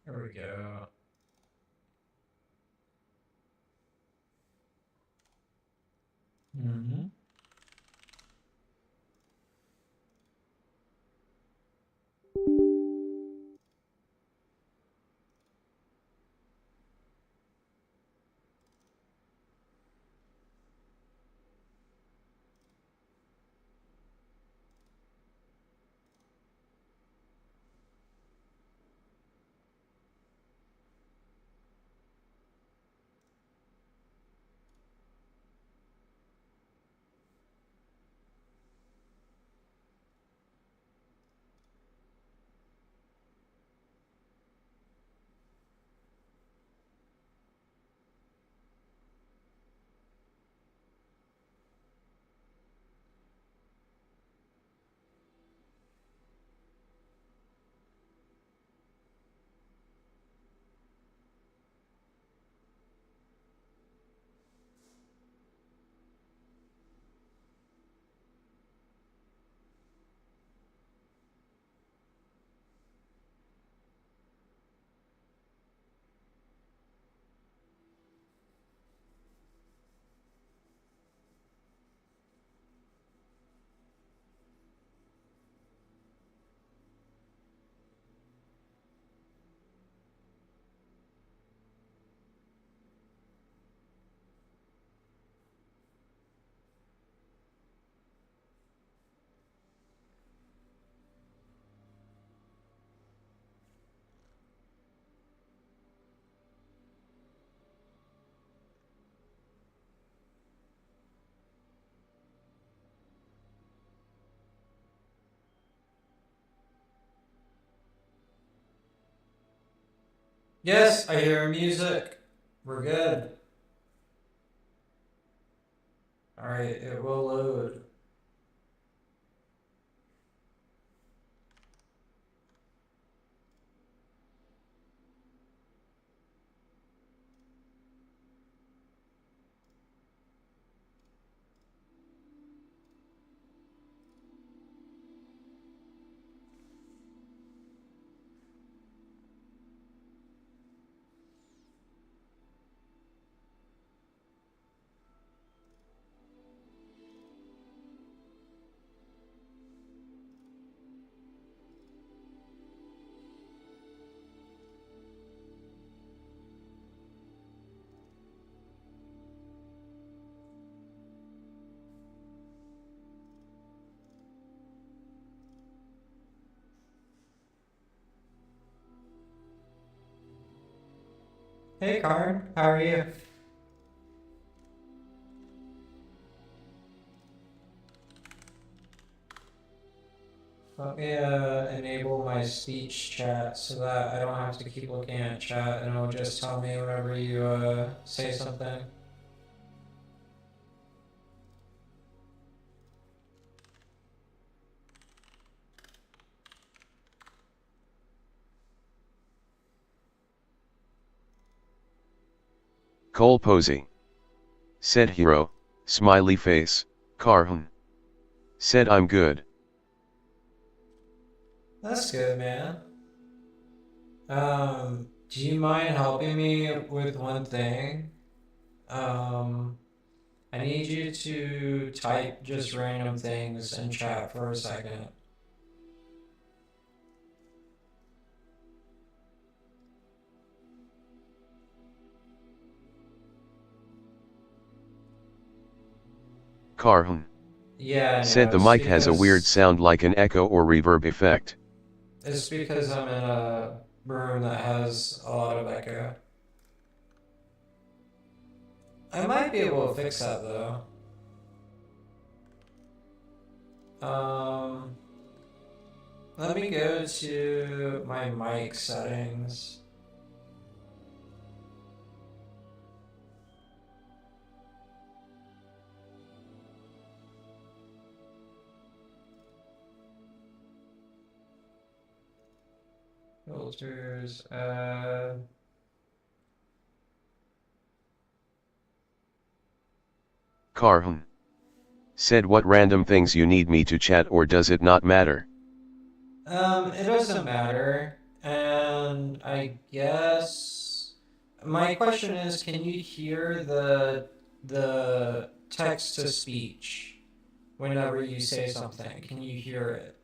There we go. Mm-hmm. Yes, I hear music. We're good. Alright, it will load. Hey, Karn, how are you? Let me enable my speech chat so that I don't have to keep looking at chat and it'll just tell me whenever you say something. Cole posing. Said hero, smiley face, Karhun. Said I'm good. That's good, man. Do you mind helping me with one thing? Um, I need you to type just random things in chat for a second. Karhun. Yeah, I Said know. the mic has a weird sound like an echo or reverb effect. It's because I'm in a room that has a lot of echo. I might be able to fix that though. Um, Let me go to my mic settings. Filters, Karhun. Said what random things you need me to chat or does it not matter? it doesn't matter. And I guess my question is, can you hear the text to speech whenever you say something? Can you hear it?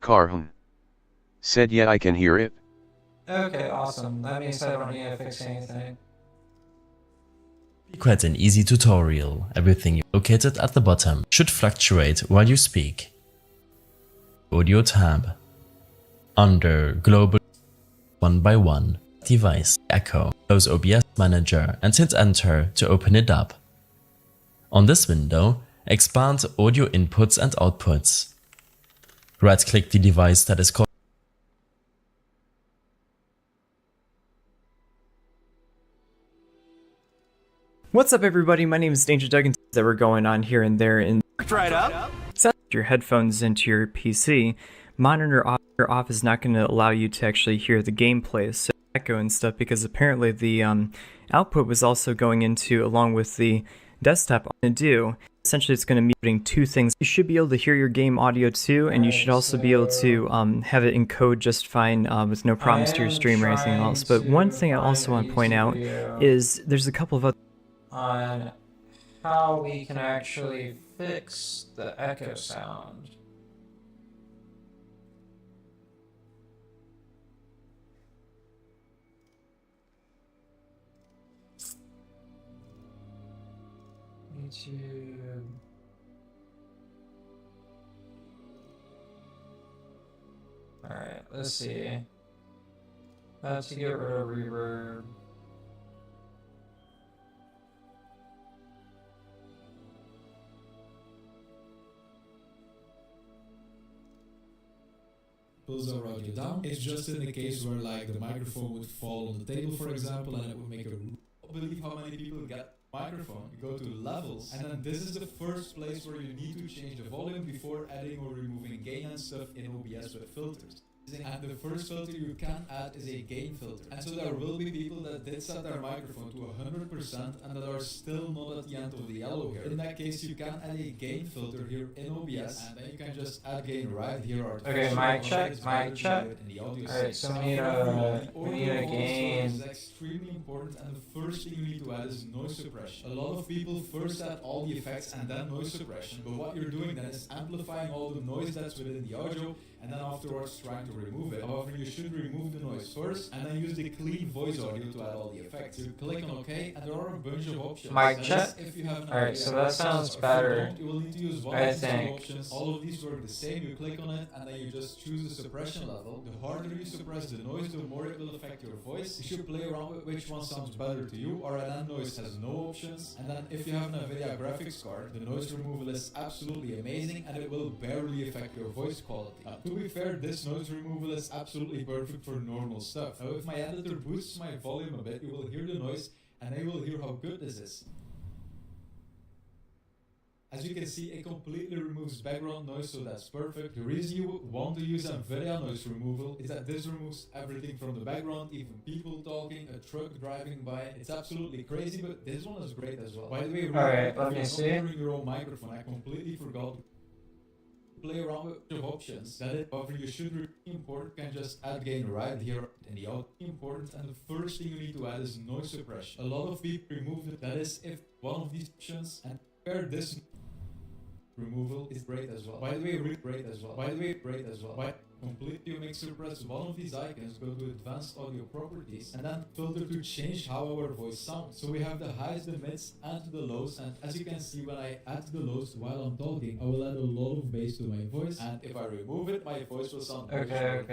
Karhun said, yeah, I can hear it. Okay, awesome. That means I don't need to fix anything. Quite an easy tutorial. Everything located at the bottom should fluctuate while you speak. Audio tab. Under Global 1 by 1 Device Echo, close OBS Manager and hit Enter to open it up. On this window, expand Audio Inputs and Outputs. Right-click the device that is called. What's up, everybody? My name is Danger Doug, and that we're going on here and there in Right up. set your headphones into your PC. Monitor off is not going to allow you to actually hear the gameplay, so echo and stuff, because apparently the output was also going into along with the desktop on do. Essentially, it's going to be doing two things. You should be able to hear your game audio too, and you should also be able to have it encode just fine with no problems to your stream or anything else. But one thing I also want to point out is there's a couple of other on how we can actually fix the echo sound. YouTube. Alright, let's see. Let's get rid of reverb. Pulls our audio down. It's just in the case where like the microphone would fall on the table, for example, and it would make a believe how many people get microphone. You go to levels, and then this is the first place where you need to change the volume before adding or removing gain and stuff in OBS with filters. And the first filter you can add is a gain filter. And so there will be people that did set their microphone to 100% and that are still not at the end of the yellow here. In that case, you can add a gain filter here in OBS, and then you can just add gain right here. Okay, mic check, mic check. Alright, so we need a gain. This is extremely important, and the first thing you need to add is noise suppression. A lot of people first add all the effects and then noise suppression, but what you're doing then is amplifying all the noise that's within the audio and then afterwards trying to remove it. However, you should remove the noise first and then use the clean voice audio to add all the effects. You click on OK, and there are a bunch of options. Mic check. Alright, so that sounds better. You will need to use one of these options. All of these work the same. You click on it and then you just choose the suppression level. The harder you suppress the noise, the more it will affect your voice. You should play around with which one sounds better to you. RNN noise has no options. And then if you have an NVIDIA graphics card, the noise removal is absolutely amazing and it will barely affect your voice quality. To be fair, this noise removal is absolutely perfect for normal stuff. Now, if my editor boosts my volume a bit, you will hear the noise and I will hear how good this is. As you can see, it completely removes background noise, so that's perfect. The reason you want to use NVIDIA noise removal is that this removes everything from the background, even people talking, a truck driving by. It's absolutely crazy, but this one is great as well. By the way, alright, let me see. Hearing your own microphone, I completely forgot to play around with the options. That is, however, you should really important, can just add gain right here in the out. Important, and the first thing you need to add is noise suppression. A lot of people remove it. That is, if one of these options and compare this removal is great as well. By the way, really great as well. By the way, great as well. By completely, you make suppress one of these icons, go to advanced audio properties, and then filter to change how our voice sounds. So we have the highs, the mids, and the lows. And as you can see, when I add the lows while I'm talking, I will add a lot of bass to my voice. And if I remove it, my voice will sound Okay.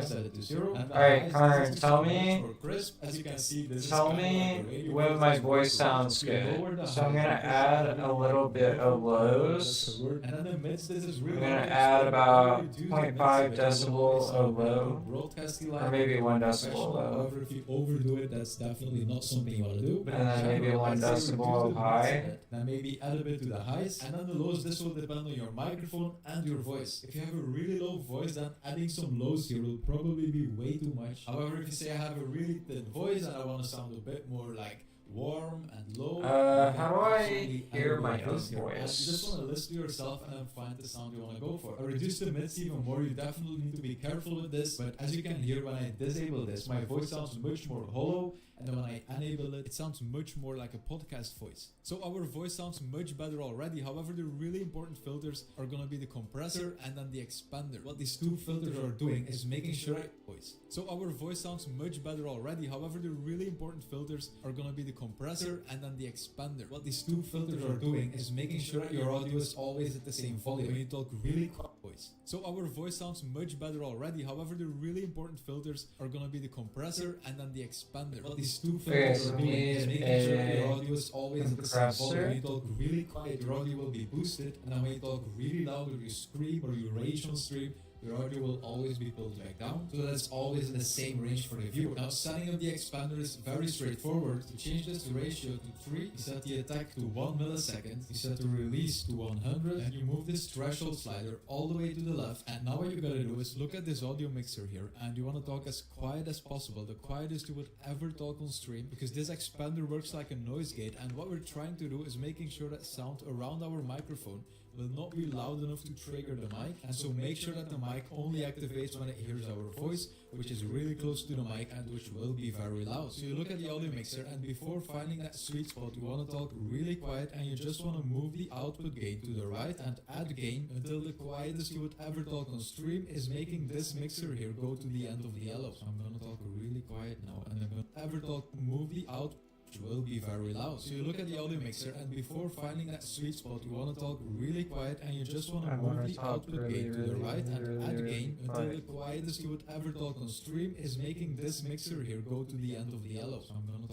Set it to 0. Alright, Connor, tell me. Crisp. As you can see, this Tell is me when my voice sounds good. So I'm gonna add a little bit of lows. And then the mids, this is really I'm gonna add about 0.5 decibel low, broadcasting or line, maybe 1 decibel professional. low, However, if you overdo it, that's definitely not something you want to do. But and then in maybe general, 1 I'd say reduce decibel the mids a high. bit, then maybe add a bit to the highs, and then the lows. This will depend on your microphone and your voice. If you have a really low voice, then adding some lows here will probably be way too much. However, if you say I have a really thin voice and I want to sound a bit more like warm and low. How do I hear my own You voice? just want to listen to yourself and then find the sound you want to go for. Reduce the mids even more. You definitely need to be careful with this. But as you can hear, when I disable this, my voice sounds much more hollow. And then when I enable it, it sounds much more like a podcast voice. So our voice sounds much better already. However, the really important filters are going to be the compressor and then the expander. What these two filters are doing is making sure voice. So our voice sounds much better already. However, the really important filters are going to be the compressor and then the expander. What these two filters are doing is making sure that your audio is always at the same volume when you talk really quiet voice. So our voice sounds much better already. However, the really important filters are going to be the compressor and then the expander. What these two filters are doing is making sure that your audio is always at the same volume. When you talk really quiet, your audio will be boosted, and then when you talk really loud or you scream or you rage on stream, your audio will always be pulled back down, so that's always in the same range for the viewer. Now, setting up the expander is very straightforward. To change this ratio to 3, you set the attack to 1 millisecond, you set the release to 100, and you move this threshold slider all the way to the left. And now what you gotta do is look at this audio mixer here, and you wanna talk as quiet as possible, the quietest you would ever talk on stream, because this expander works like a noise gate, and what we're trying to do is making sure that sound around our microphone will not be loud enough to trigger the mic, and so make sure that the mic only activates when it hears our voice, which is really close to the mic and which will be very loud. So you look at the audio mixer, and before finding that sweet spot, you want to talk really quiet, and you just want to move the output gain to the right and add gain until the quietest you would ever talk on stream is making this mixer here go to the end of the yellow. So I'm gonna talk really quiet now, and I'm gonna ever talk, move the output will be very loud. So you look at the audio mixer, and before finding that sweet spot, you want to talk really quiet, and you just want to move the output gain to the right and add gain until the quietest you would ever talk on stream is making this mixer here go to the end of the yellow. So I'm gonna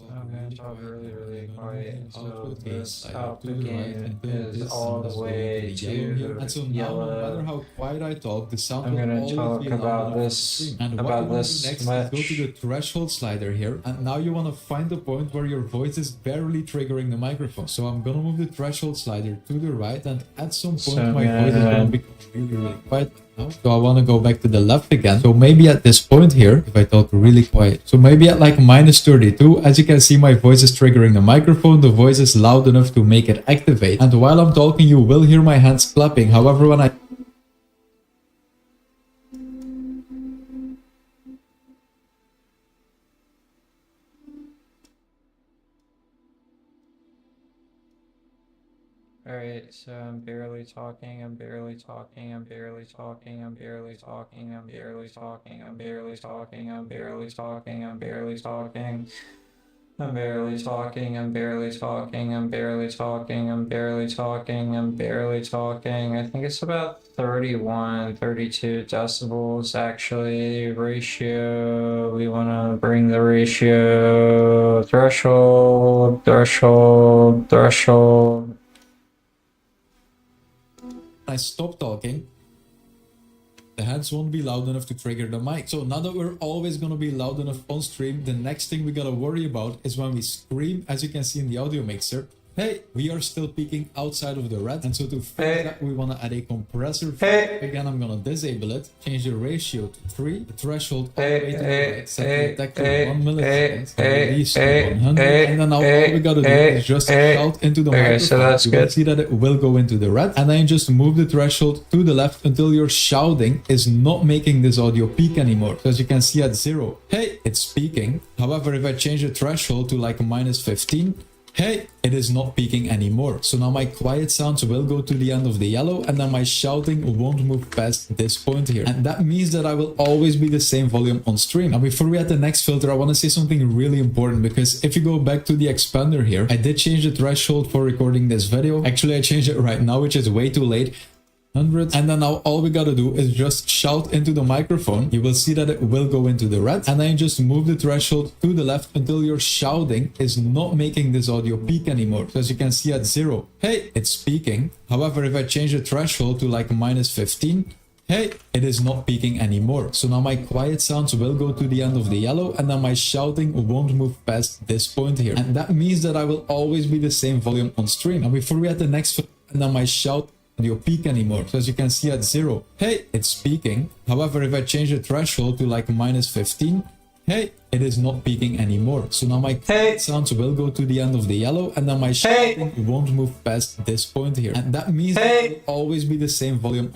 talk really quiet until this output gain is all the way to the and so now, no matter how quiet I talk, the sound I'm will gonna always talk be loud about enough this on the stream. And what about you want this to do next much. is go to the threshold slider here, and now you want to find the point where your voice is barely triggering the microphone. So I'm gonna move the threshold slider to the right, and at some point my voice is gonna become really quiet now. So I want to go back to the left again. So maybe at this point here, if I talk really quiet, so maybe at like -32, as you can see, my voice is triggering the microphone. The voice is loud enough to make it activate, and while I'm talking, you will hear my hands clapping. However, when I Alright, so I'm barely talking, I'm barely talking, I'm barely talking, I'm barely talking, I'm barely talking, I'm barely talking, I'm barely talking, I'm barely talking. I'm barely talking, I'm barely talking, I'm barely talking, I'm barely talking, I'm barely talking. I think it's about 31, 32 decibels actually. Ratio, we want to bring the ratio threshold, threshold, threshold. I stop talking, the hands won't be loud enough to trigger the mic. So now that we're always going to be loud enough on stream, the next thing we got to worry about is when we scream. As you can see in the audio mixer, hey, we are still peaking outside of the red, and so to fix that, we want to add a compressor. Again, I'm gonna disable it, change the ratio to 3, the threshold all the way to the right, set the attack to 1 millisecond, and release to 100, and then now all we gotta do is just shout into the microphone. So that's you good. will see that it will go into the red, and then just move the threshold to the left until your shouting is not making this audio peak anymore. So as you can see at 0, hey, it's peaking. However, if I change the threshold to like -15, hey, it is not peaking anymore. So now my quiet sounds will go to the end of the yellow, and then my shouting won't move past this point here. And that means that I will always be the same volume on stream. Now before we add the next filter, I want to say something really important, because if you go back to the expander here, I did change the threshold for recording this video. Actually, I changed it right now, which is way too late. 100, and then now all we gotta do is just shout into the microphone. You will see that it will go into the red, and then just move the threshold to the left until your shouting is not making this audio peak anymore. So as you can see at 0, hey, it's peaking. However, if I change the threshold to like -15, Hey, it is not peaking anymore. So now my quiet sounds will go to the end of the yellow, and then my shouting won't move past this point here. And that means that I will always be the same volume on stream. And before we add the next filter, and then my shout audio peak anymore. So as you can see at 0, hey, it's peaking. However, if I change the threshold to like -15, hey, it is not peaking anymore. So now my sounds will go to the end of the yellow, and then my shouting won't move past this point here. And that means that it will always be the same volume.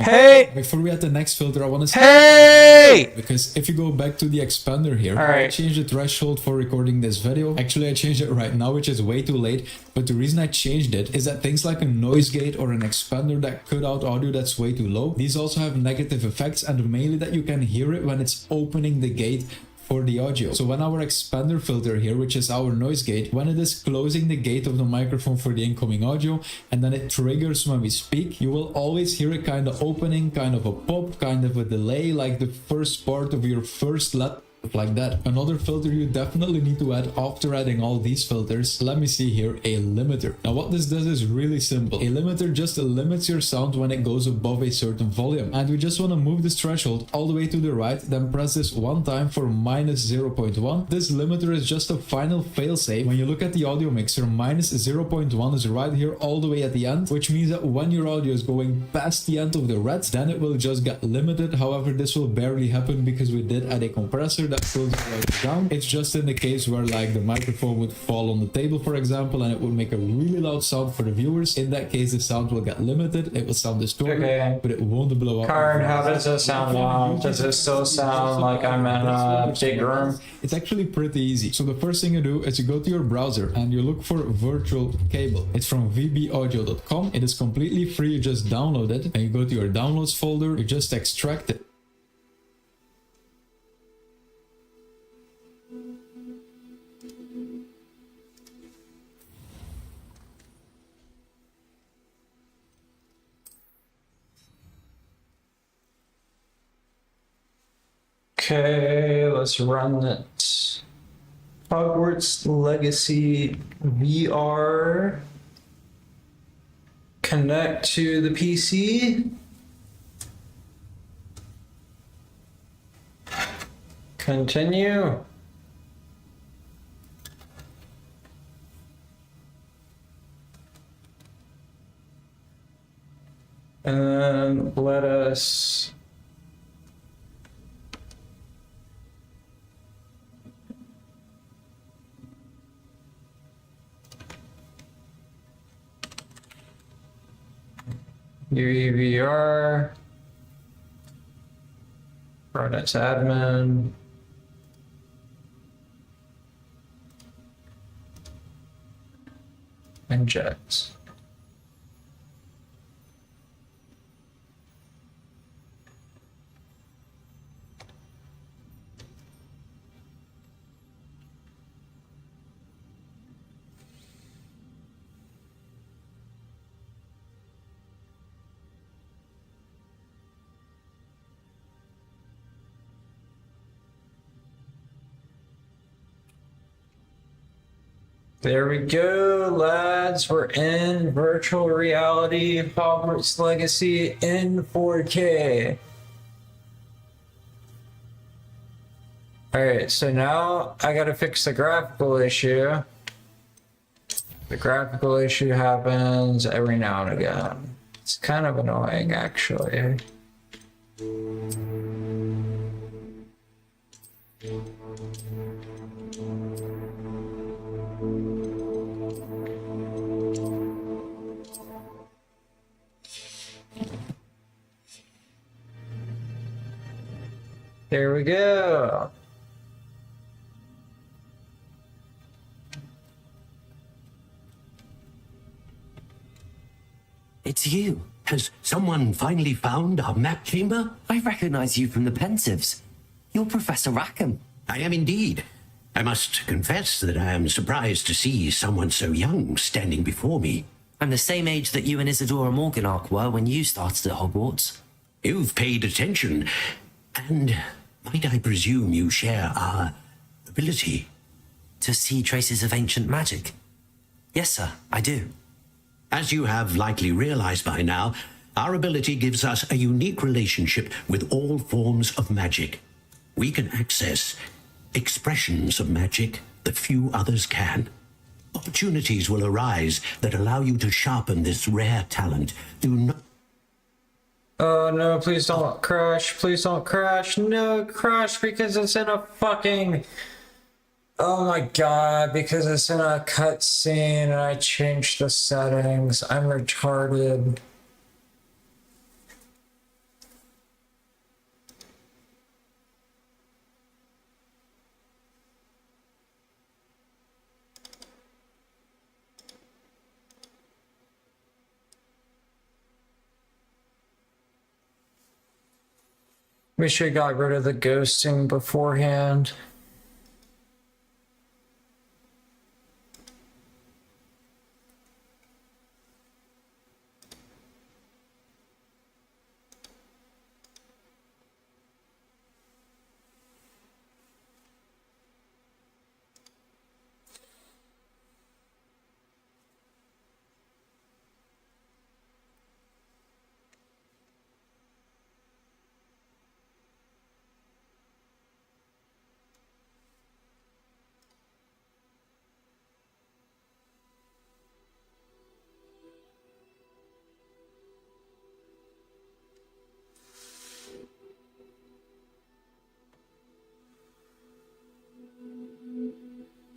Before we add the next filter, I want to say, because if you go back to the expander here, I changed the threshold for recording this video. Actually, I changed it right now, which is way too late. But the reason I changed it is that things like a noise gate or an expander that cut out audio that's way too low, these also have negative effects, and mainly that you can hear it when it's opening the gate for the audio. So when our expander filter here, which is our noise gate, when it is closing the gate of the microphone for the incoming audio, and then it triggers when we speak, you will always hear a kind of opening, kind of a pop, kind of a delay, like the first part of your first letter, like that. Another filter you definitely need to add after adding all these filters, let me see here, a limiter. Now what this does is really simple. A limiter just limits your sound when it goes above a certain volume, and we just want to move this threshold all the way to the right, then press this one time for -0.1. This limiter is just a final failsafe. When you look at the audio mixer, -0.1 is right here all the way at the end, which means that when your audio is going past the end of the reds, then it will just get limited. However, this will barely happen because we did add a compressor that pulls it right down. It's just in the case where like the microphone would fall on the table, for example, and it would make a really loud sound for the viewers. In that case, the sound will get limited. It will sound distorted, but it won't blow up. Karn, how does it sound now? Does it still sound like I'm in a big room? It's actually pretty easy. So the first thing you do is you go to your browser and you look for virtual cable. It's from vbaudio.com. It is completely free. You just download it and you go to your downloads folder. You just extract it. Okay, let's run it. Hogwarts Legacy VR. Connect to the PC. Continue. And let us UEVR, run as admin, inject. There we go, lads. We're in virtual reality Hogwarts Legacy in 4K. Alright, so now I gotta fix the graphical issue. The graphical issue happens every now and again. It's kind of annoying, actually. There we go. It's you. Has someone finally found our map chamber? I recognize you from the Pensives. You're Professor Rackham. I am indeed. I must confess that I am surprised to see someone so young standing before me. I'm the same age that you and Isadora Morganach were when you started at Hogwarts. You've paid attention, and might I presume you share our ability? To see traces of ancient magic? Yes, sir, I do. As you have likely realized by now, Our ability gives us a unique relationship with all forms of magic. We can access expressions of magic that few others can. Opportunities will arise that allow you to sharpen this rare talent. Do not. Oh no, please don't crash. Please don't crash. No, crash because it's in a fucking... Oh my god, because it's in a cutscene and I changed the settings. I'm retarded. We should have got rid of the ghosting beforehand.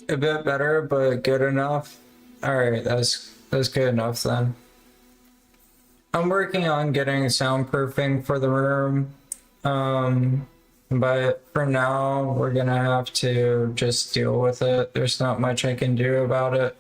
A bit better, but good enough. Alright, that's good enough then. I'm working on getting soundproofing for the room. But for now, we're gonna have to just deal with it. There's not much I can do about it.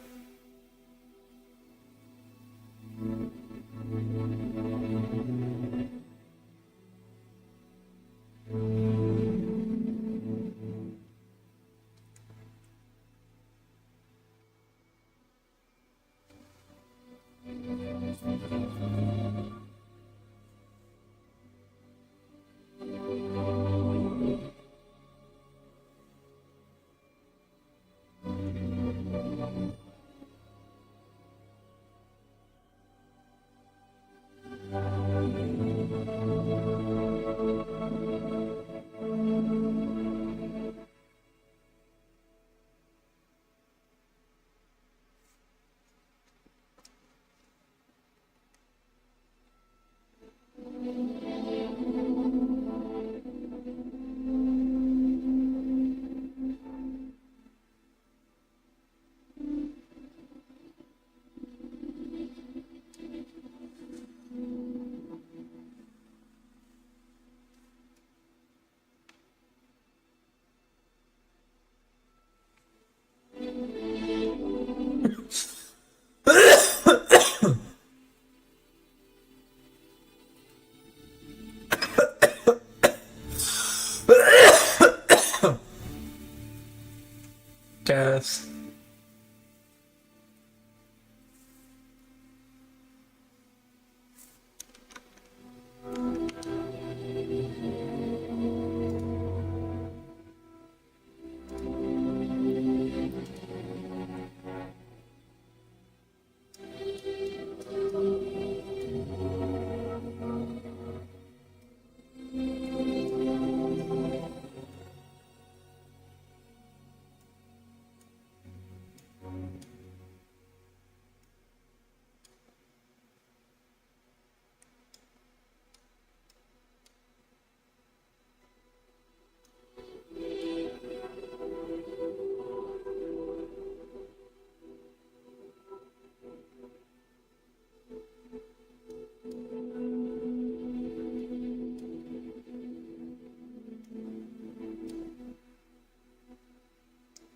Death.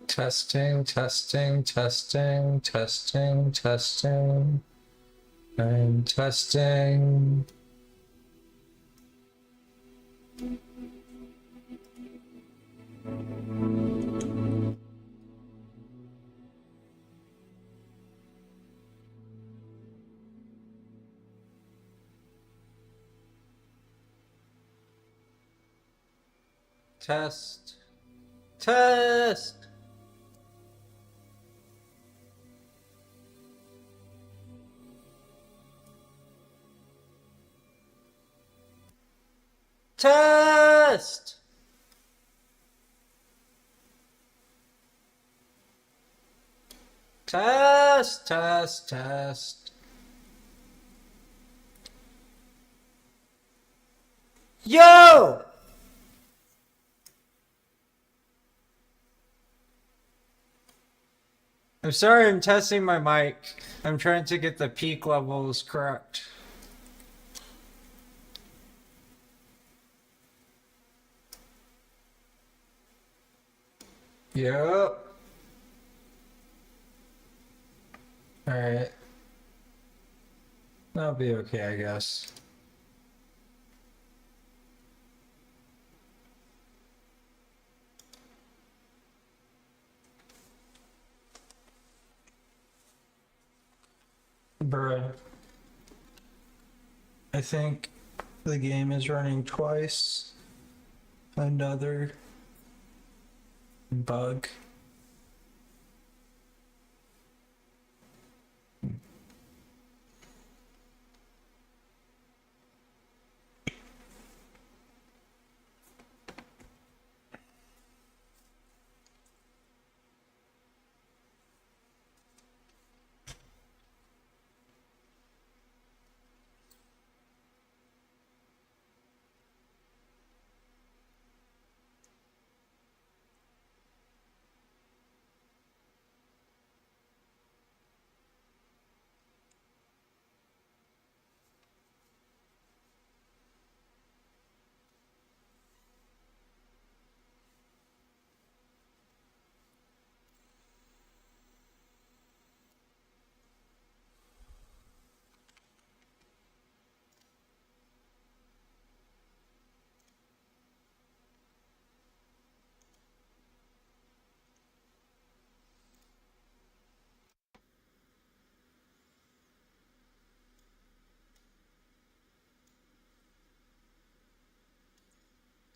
Testing, testing, testing, testing, testing, and testing. Test. Test! Test! Test, test, test. Yo! I'm sorry, I'm testing my mic. I'm trying to get the peak levels correct. Yep. Alright. That'll be okay, I guess. Bruh. I think the game is running twice. Another bug.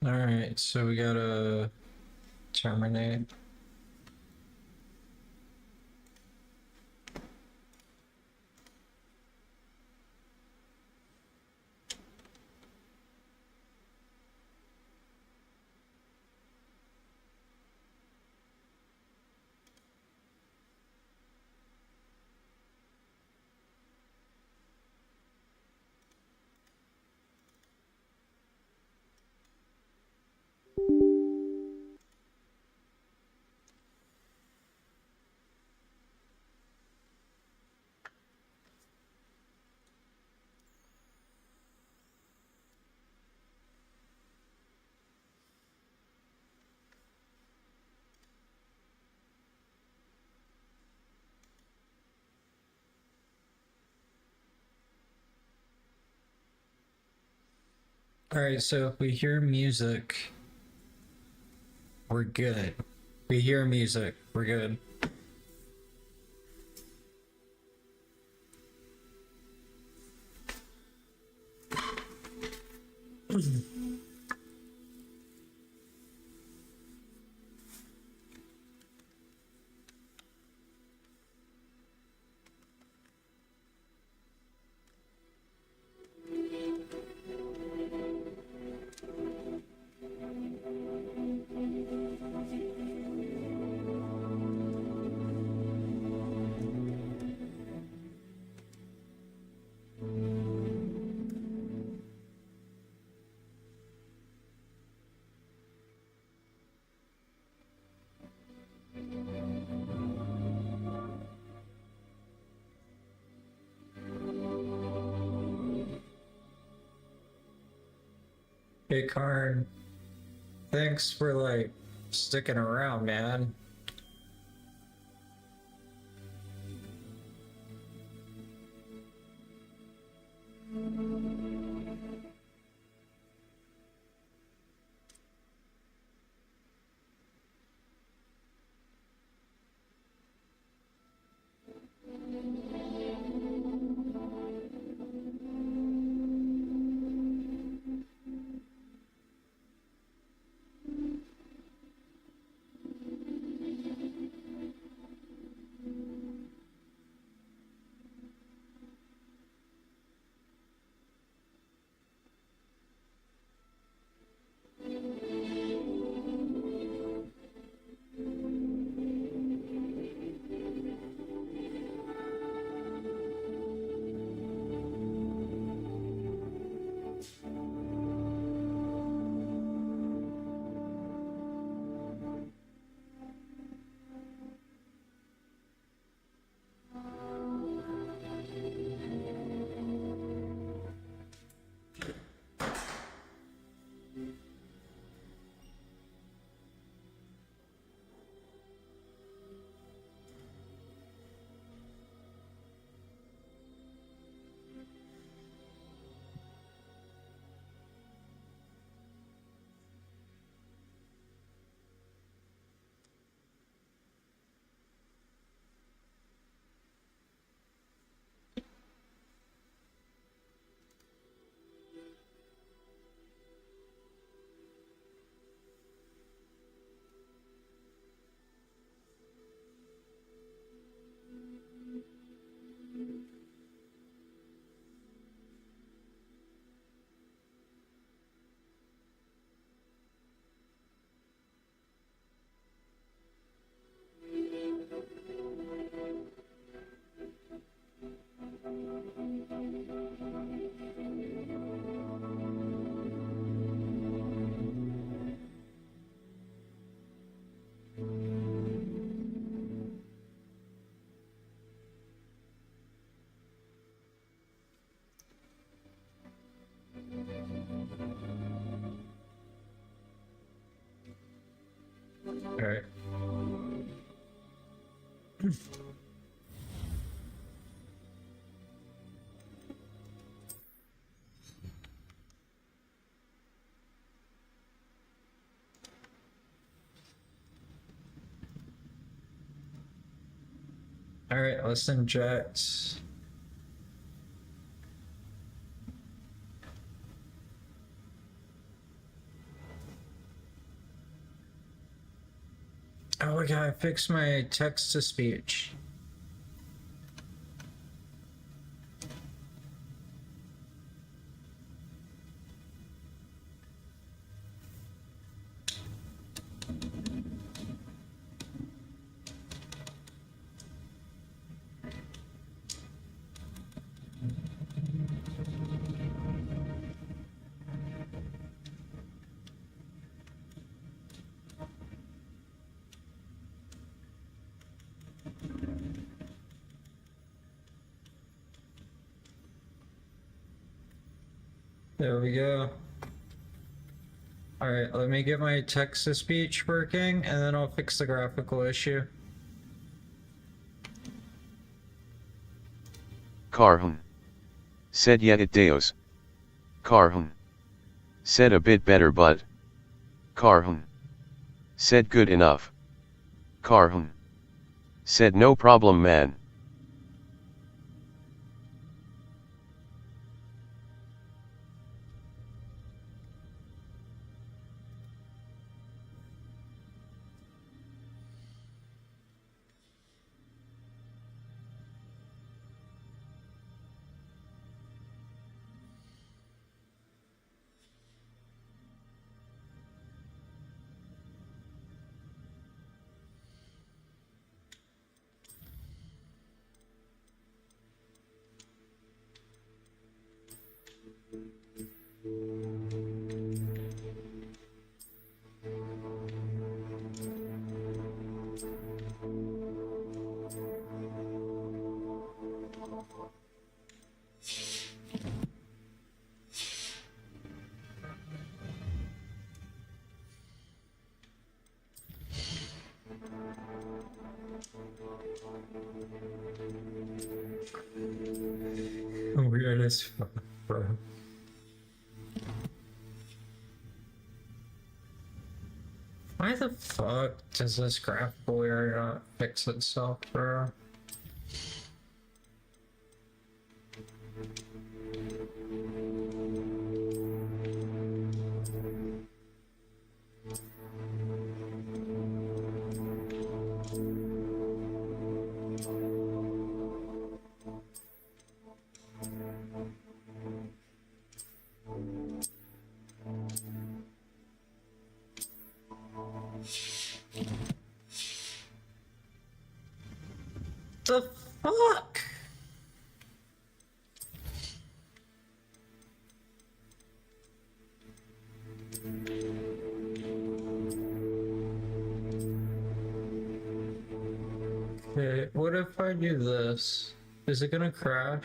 Alright, so we gotta terminate. Alright, so if we hear music, we're good. We hear music, we're good. Hey Karn, thanks for like sticking around, man. Alright, let's inject. Oh, I gotta fix my text to speech. There we go. Alright, let me get my text to speech working and then I'll fix the graphical issue. Carhun. Said yet it deos. Carhun. Said a bit better but. Carhun. Said good enough. Carhun. Said no problem man. Weird as fuck, bro. Why the fuck does this graphical area not fix itself, bro? The fuck? Okay, what if I do this? Is it gonna crash?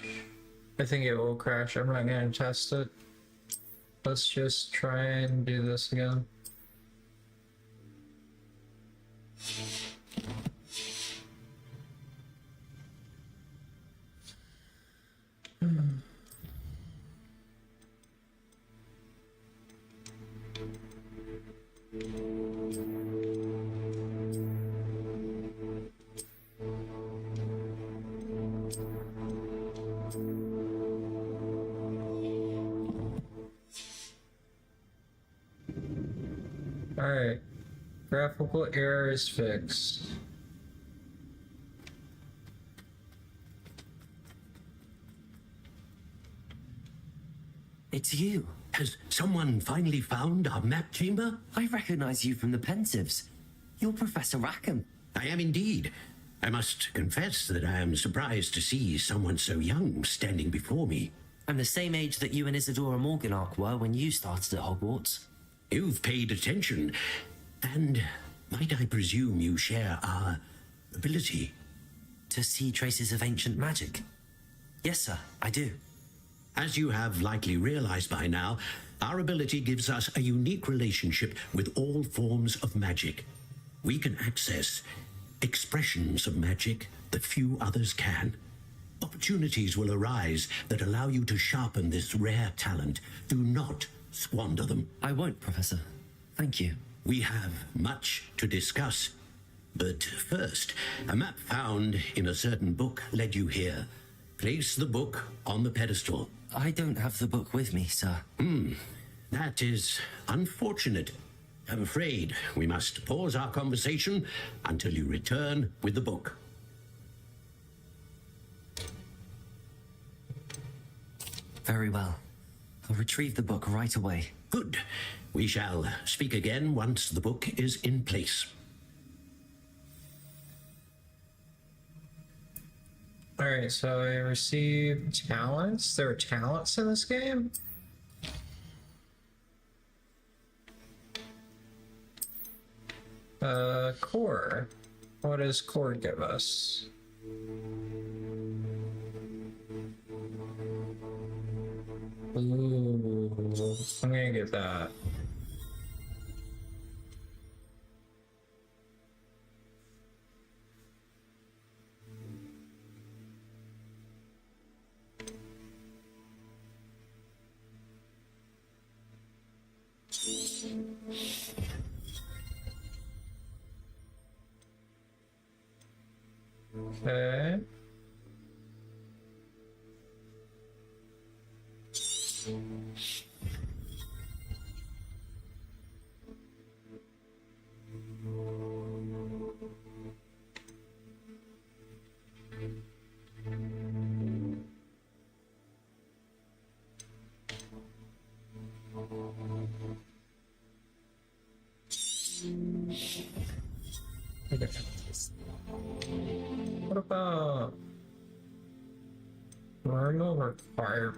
I think it will crash. I'm not gonna test it. Let's just try and do this again. Alright, graphical error is fixed. It's you. Has someone finally found our map chamber? I recognize you from the Pensieves. You're Professor Rackham. I am indeed. I must confess that I am surprised to see someone so young standing before me. I'm the same age that you and Isadora Morganach were when you started at Hogwarts. You've paid attention, and might I presume you share our ability? To see traces of ancient magic? Yes, sir, I do. As you have likely realized by now, our ability gives us a unique relationship with all forms of magic. We can access expressions of magic that few others can. Opportunities will arise that allow you to sharpen this rare talent. Do not squander them. I won't, Professor. Thank you. We have much to discuss. But first, a map found in a certain book led you here. Place the book on the pedestal. I don't have the book with me, sir. That is unfortunate. I'm afraid we must pause our conversation until you return with the book. Very well. I'll retrieve the book right away. Good. We shall speak again once the book is in place. Alright, so I received talents. There are talents in this game? Core. What does core give us? Ooh, I'm gonna get that. Okay. What about normal or fire?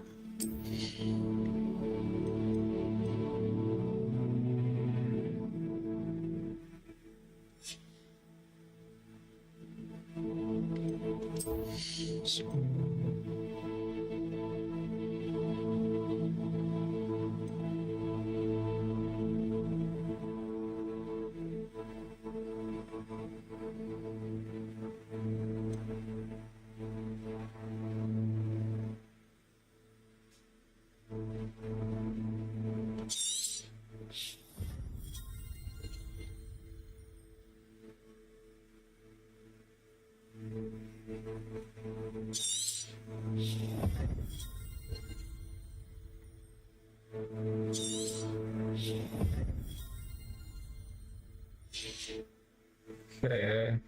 Okay.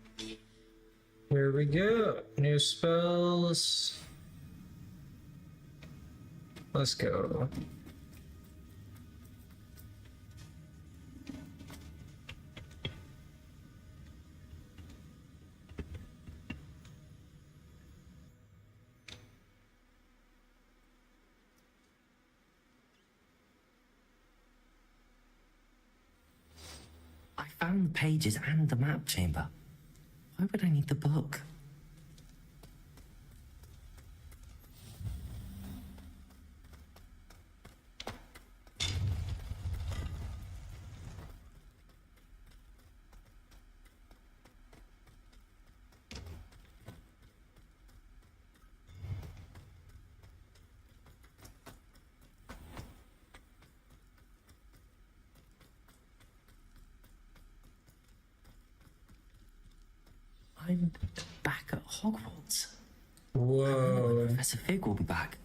Here we go. New spells. Let's go. I found the pages and the map chamber. Why would I need the book? I'm back at Hogwarts. Whoa. Professor Fig will be back.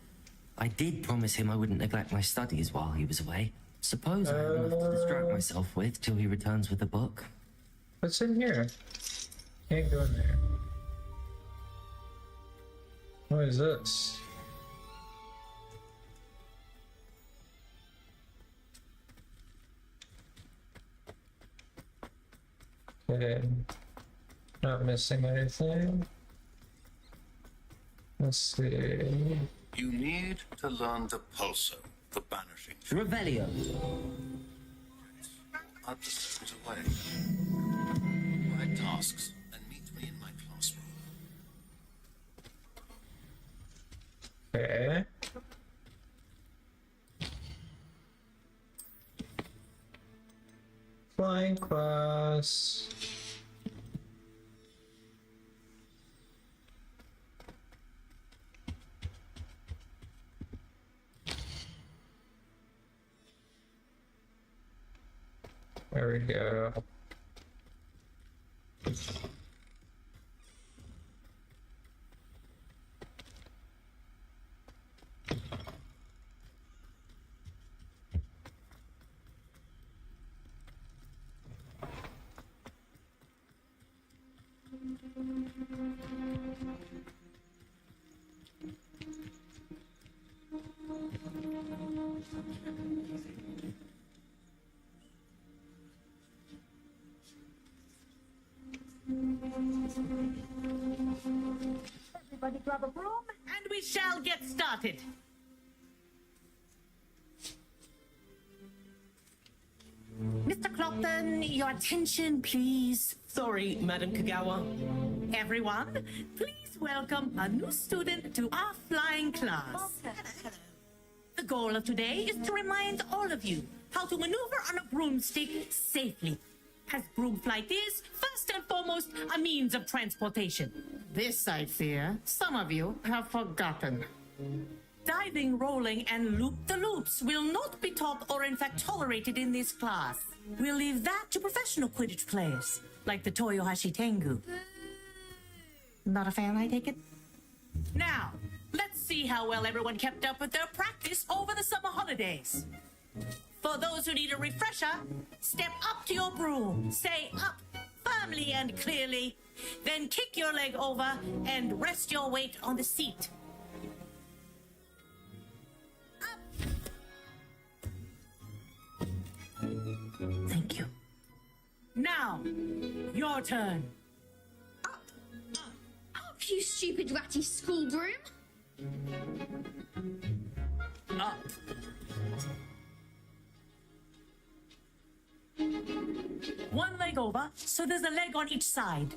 I did promise him I wouldn't neglect my studies while he was away. Suppose I have enough to distract myself with till he returns with the book. What's in here? Can't go in there. What is this? Okay. Not missing anything. Let's see. You need to learn the pulsar, the banishing. Revelio. I'll just put away. My tasks and meet me in my classroom. Okay. Flying class. There we go. Everybody grab a broom, and we shall get started. Mr. Clopton, your attention, please. Sorry, Madam Kagawa. Everyone, please welcome a new student to our flying class. The goal of today is to remind all of you how to maneuver on a broomstick safely, as broom flight is, first and foremost, a means of transportation. This, I fear, some of you have forgotten. Diving, rolling, and loop-the-loops will not be taught or in fact tolerated in this class. We'll leave that to professional Quidditch players, like the Toyohashi Tengu. Not a fan, I take it? Now, let's see how well everyone kept up with their practice over the summer holidays. For those who need a refresher, step up to your broom, say up firmly and clearly, then kick your leg over and rest your weight on the seat. Thank you. Now, your turn. Up, you stupid ratty school broom. Up. One leg over, so there's a leg on each side.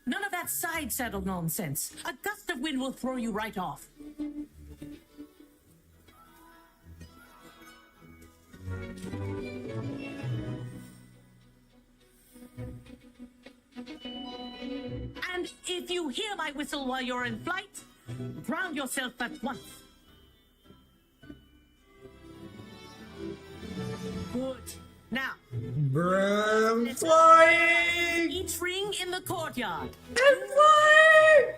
None of that side saddle nonsense. A gust of wind will throw you right off. And if you hear my whistle while you're in flight, ground yourself at once. Good. Now, Broom flying! each ring in the courtyard. I'm flying!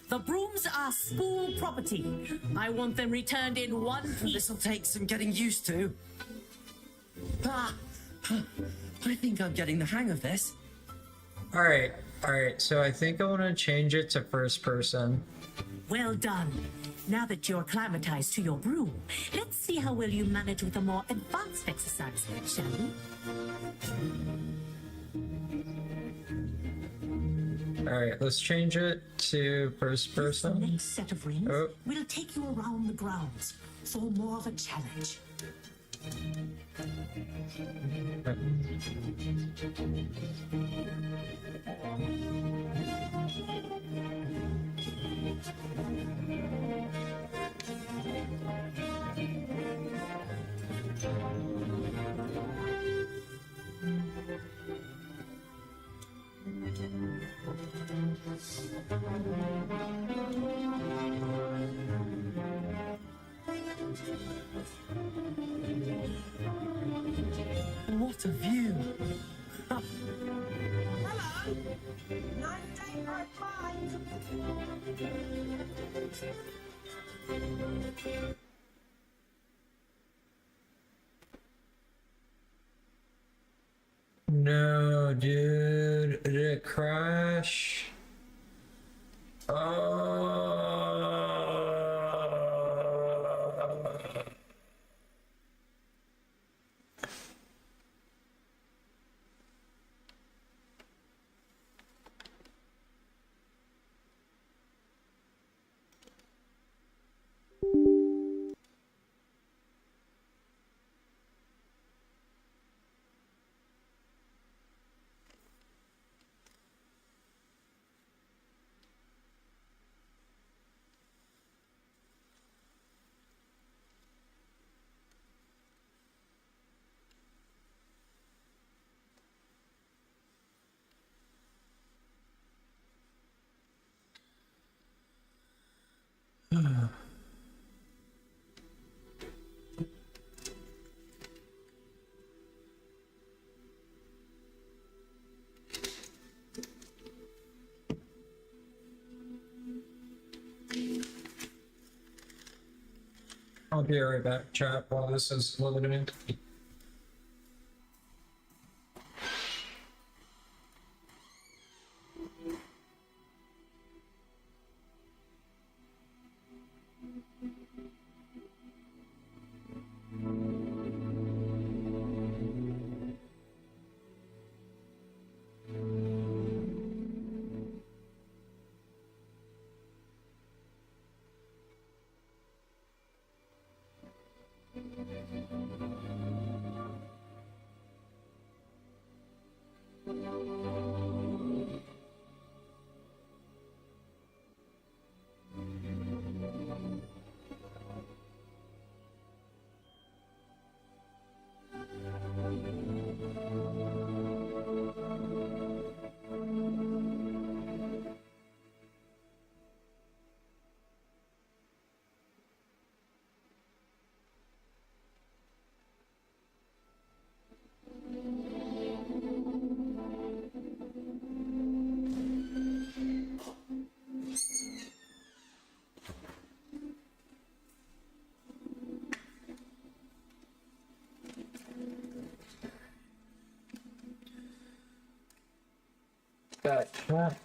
The brooms are school property. I want them returned in one piece. This'll take some getting used to. Ah, I think I'm getting the hang of this. Alright, so I think I want to change it to first person. Well done. Now that you're acclimatized to your broom, let's see how well you manage with a more advanced exercise, shall we? Alright, let's change it to first The person. next set of rings Oh. will take you around the grounds for more of a challenge. What a view! No, dude. Did it crash? Oh. I'll be right back, chat, while this is loading in. That chat.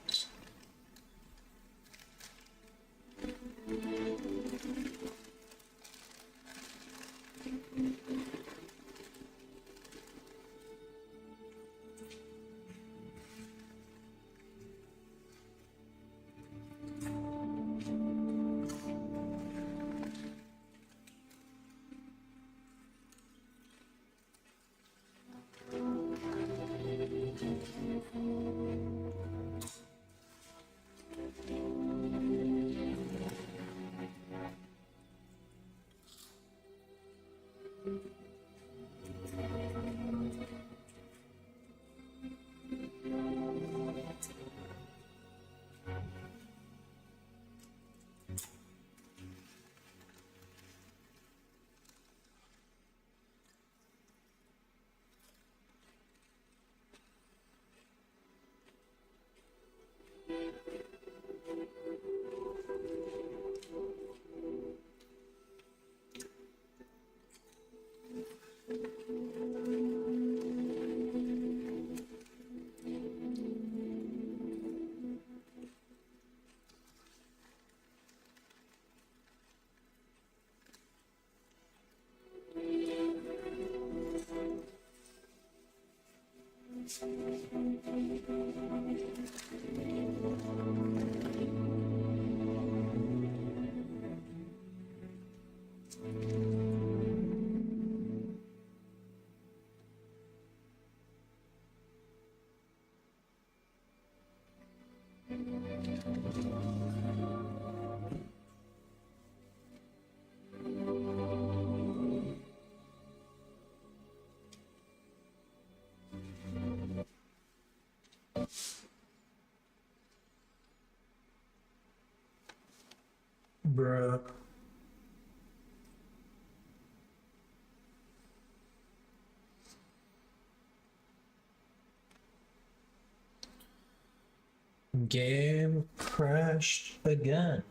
Bruh. Game crashed again.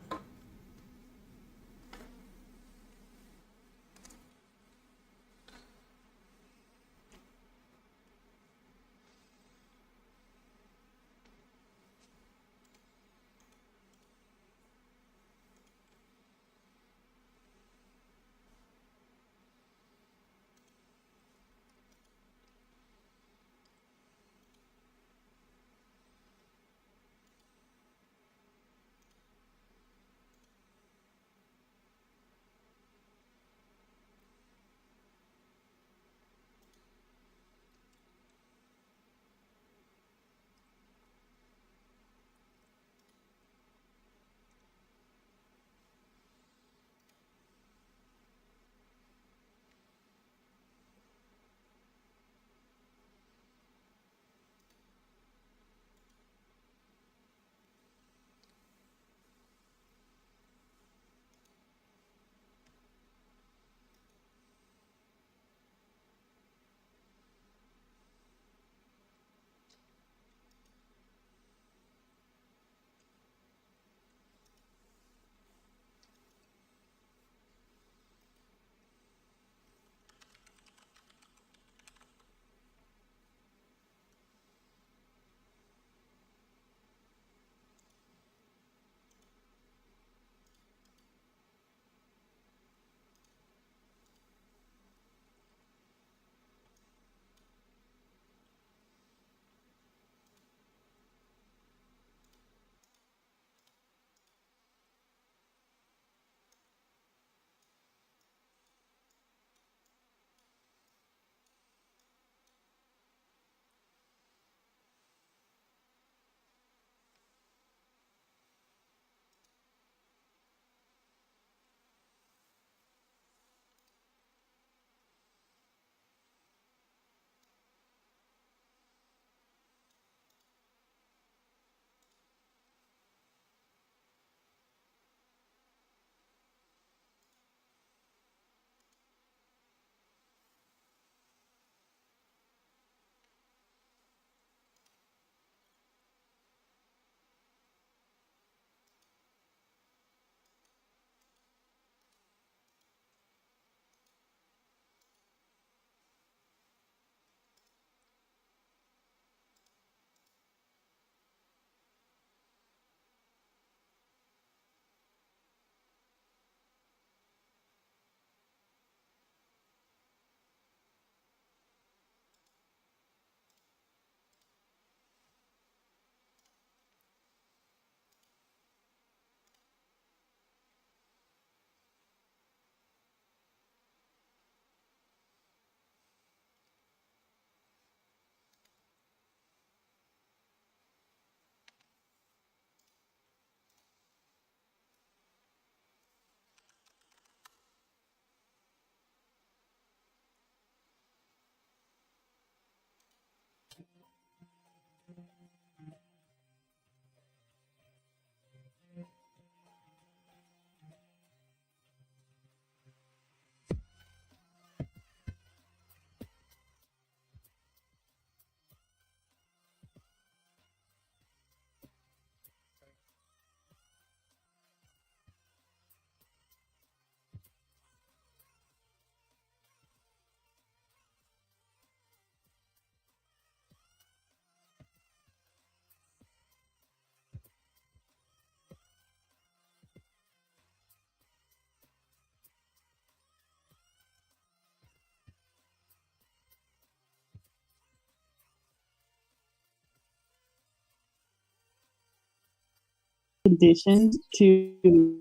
conditioned to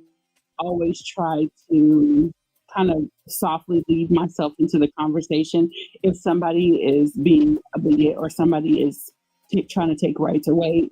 always try to kind of softly lead myself into the conversation if somebody is being a bigot or somebody is trying to take rights away.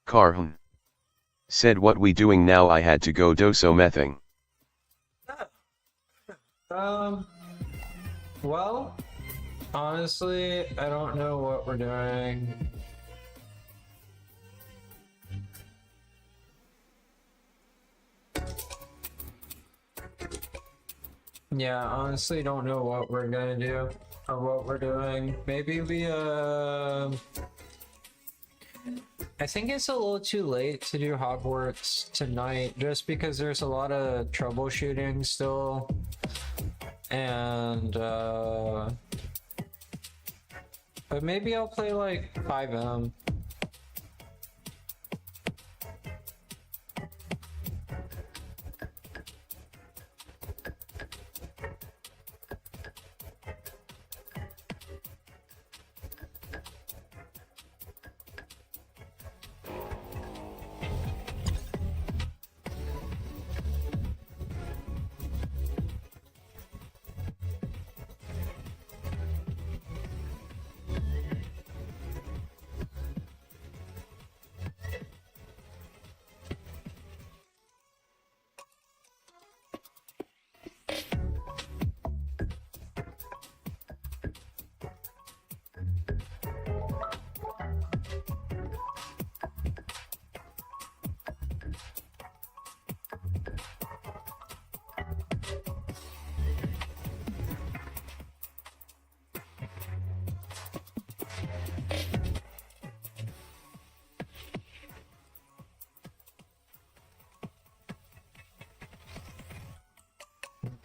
Karhun. Said what we doing now, I had to go do so mething. Well, honestly, I don't know what we're doing. Yeah, honestly, don't know what we're gonna do or what we're doing. Maybe we, I think it's a little too late to do Hogwarts tonight just because there's a lot of troubleshooting still. And, but maybe I'll play like 5M.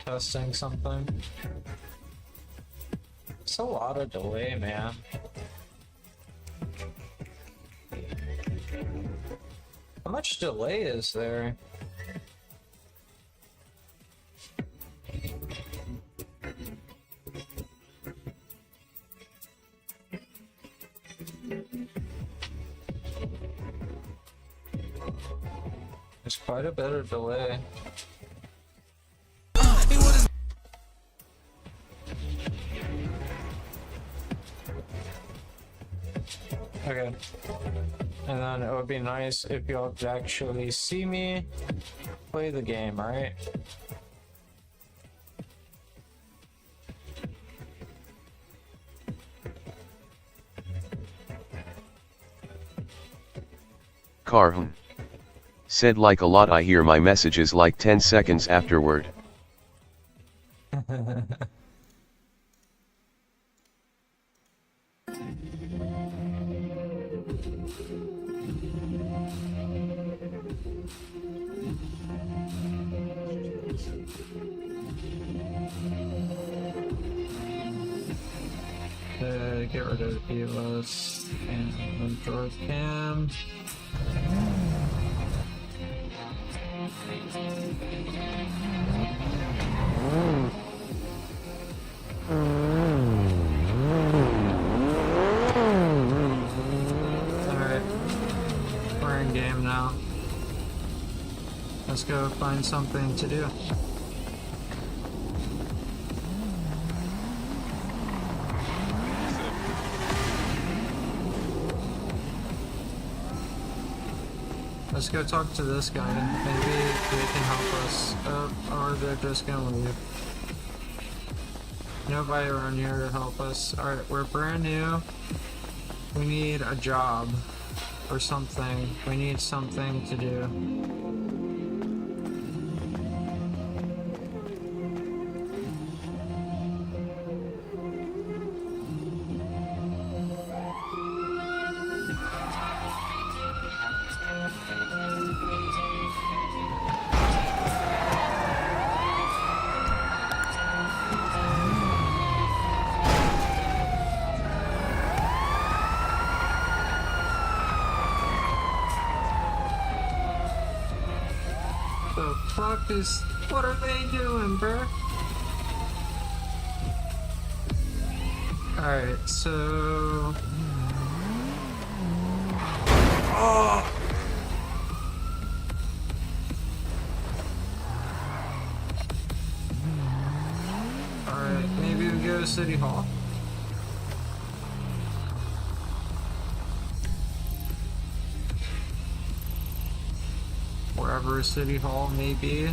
Testing something. It's a lot of delay, man. How much delay is there? There's quite a bit of delay. Okay. And then it would be nice if y'all could actually see me play the game, right? Karhun. Said like a lot, I hear my messages like 10 seconds afterward. Get rid of Elos and door cam. Alright, we're in game now. Let's go find something to do. Let's go talk to this guy. Maybe they can help us. Or they're just gonna leave. Nobody around here to help us. Alright, we're brand new. We need a job. Or something. We need something to do. The fuck is... What are they doing, bruh? Alright, so... Oh! Alright, maybe we go to City Hall. Wherever City Hall may be.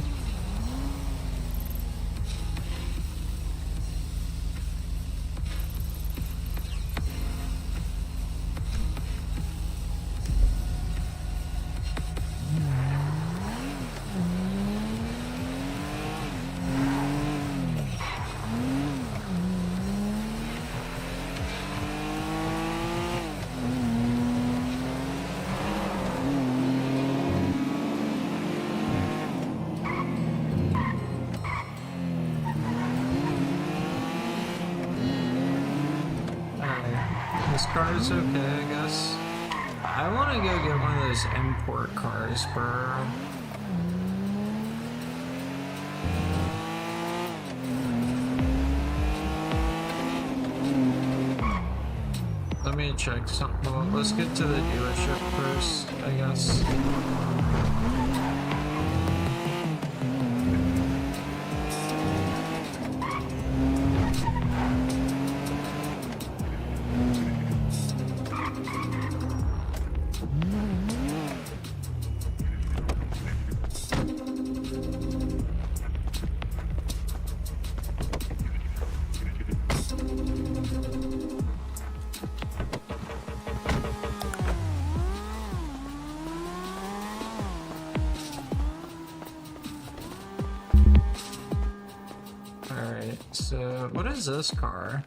This car is okay, I guess. I want to go get one of those import cars, bro. Let me check something. Well, let's get to the dealership first, I guess. Alright, so what is this car?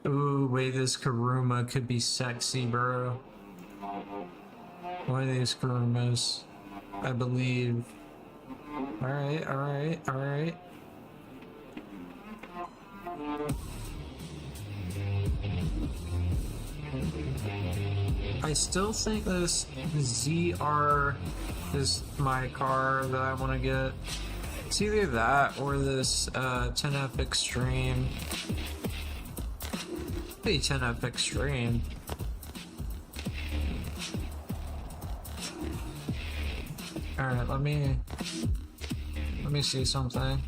Ooh, wait, this Karuma could be sexy, bro. One of these Karumas, I believe. Alright, alright, alright. I still think this ZR is my car that I want to get. It's either that or this 10F Extreme. Maybe 10F Extreme. Alright, let me see something.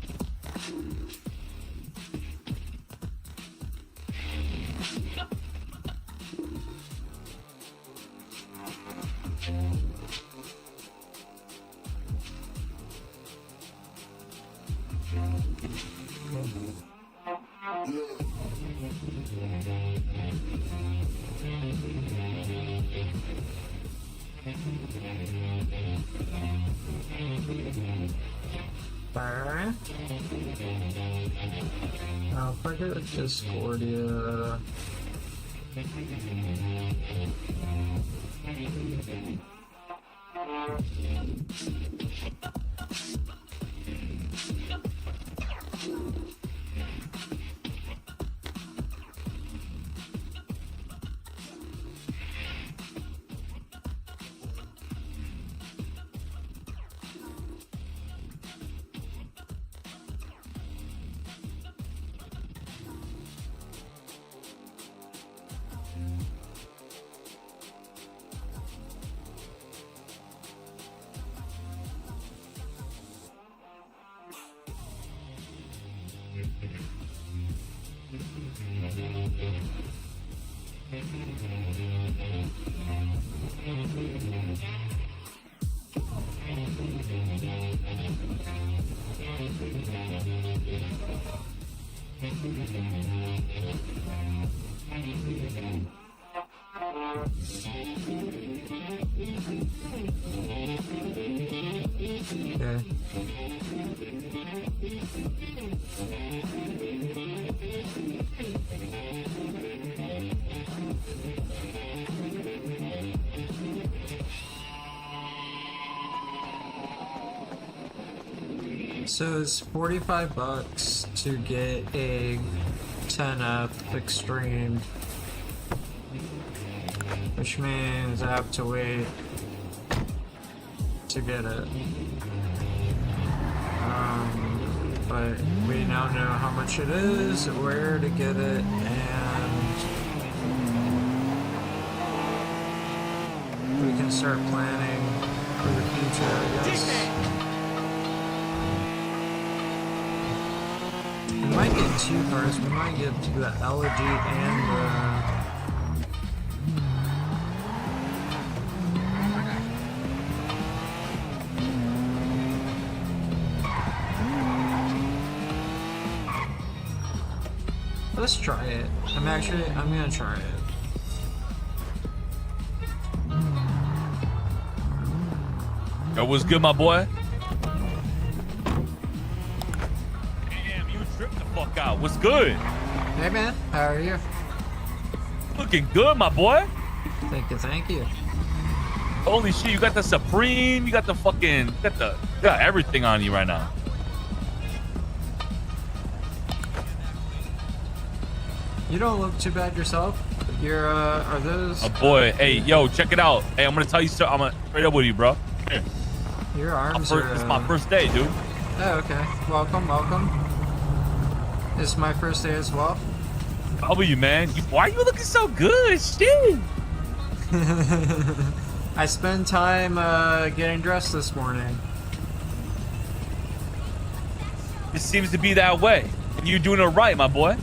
Alright. I'll forget Discordia. Okay. So it's $45 to get a 10F Extreme, which means I have to wait to get it. But we now know how much it is, where to get it, and we can start planning for the future, I guess. We might get 2 cars. We might get the Elegy and the... Let's try it. I'm gonna try it. Yo, what's good, my boy? Damn, you tripped the fuck out. What's good? Hey man, how are you? Looking good, my boy. Thank you. Holy shit, you got the Supreme, you got the fucking, you got everything on you right now. You don't look too bad yourself. You're, are those... Oh boy, hey, yo, check it out. Hey, I'm gonna tell you something. I'm gonna straight up with you, bro. Here. Your arms are... It's my first day, dude. Oh, okay. Welcome. It's my first day as well. How are you, man? Why are you looking so good? Shit. I spent time, getting dressed this morning. It seems to be that way. And you're doing it right, my boy.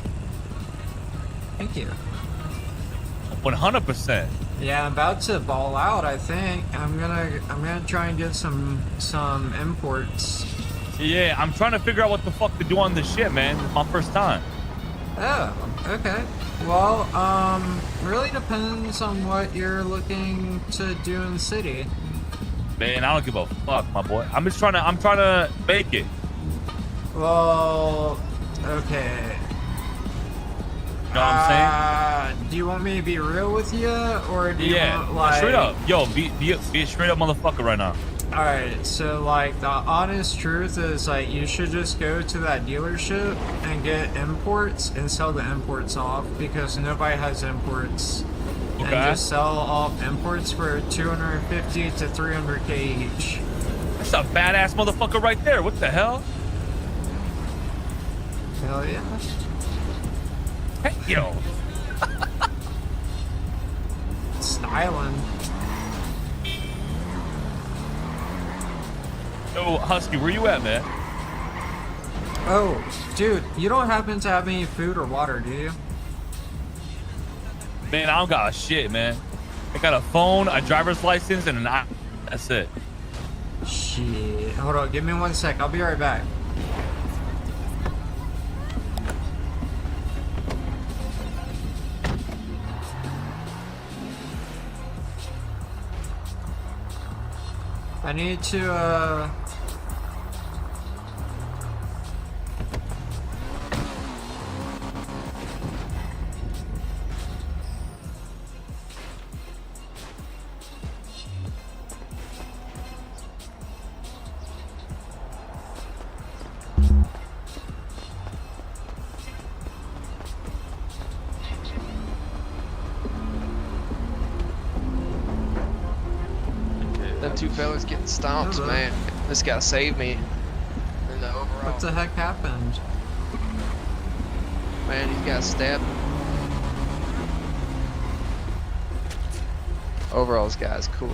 Thank you. 100%. Yeah, I'm about to ball out, I think. I'm gonna try and get some imports. Yeah, I'm trying to figure out what the fuck to do on this shit, man. It's my first time. Oh, okay. Well, really depends on what you're looking to do in the city. Man, I don't give a fuck, my boy. I'm trying to make it. Well, okay. You know what I'm saying? Do you want me to be real with you, or do you want, like... straight up. Yo, be a straight up motherfucker right now. Alright, so, like, the honest truth is, like, you should just go to that dealership and get imports and sell the imports off, because nobody has imports. Okay. And just sell off imports for 250 to 300k each. That's a badass motherfucker right there. What the hell? Hell yeah. Hey, yo. Styling. Yo, Husky, where you at, man? Oh, dude, you don't happen to have any food or water, do you? Man, I don't got a shit, man. I got a phone, a driver's license, and an eye. That's it. Shit. Hold on, give me 1 sec. I'll be right back. I need to, Them two fellas getting stomped, Hello. man. This guy saved me. In the overall. What the heck happened? Man, he got stabbed. Overall, this guy's cool.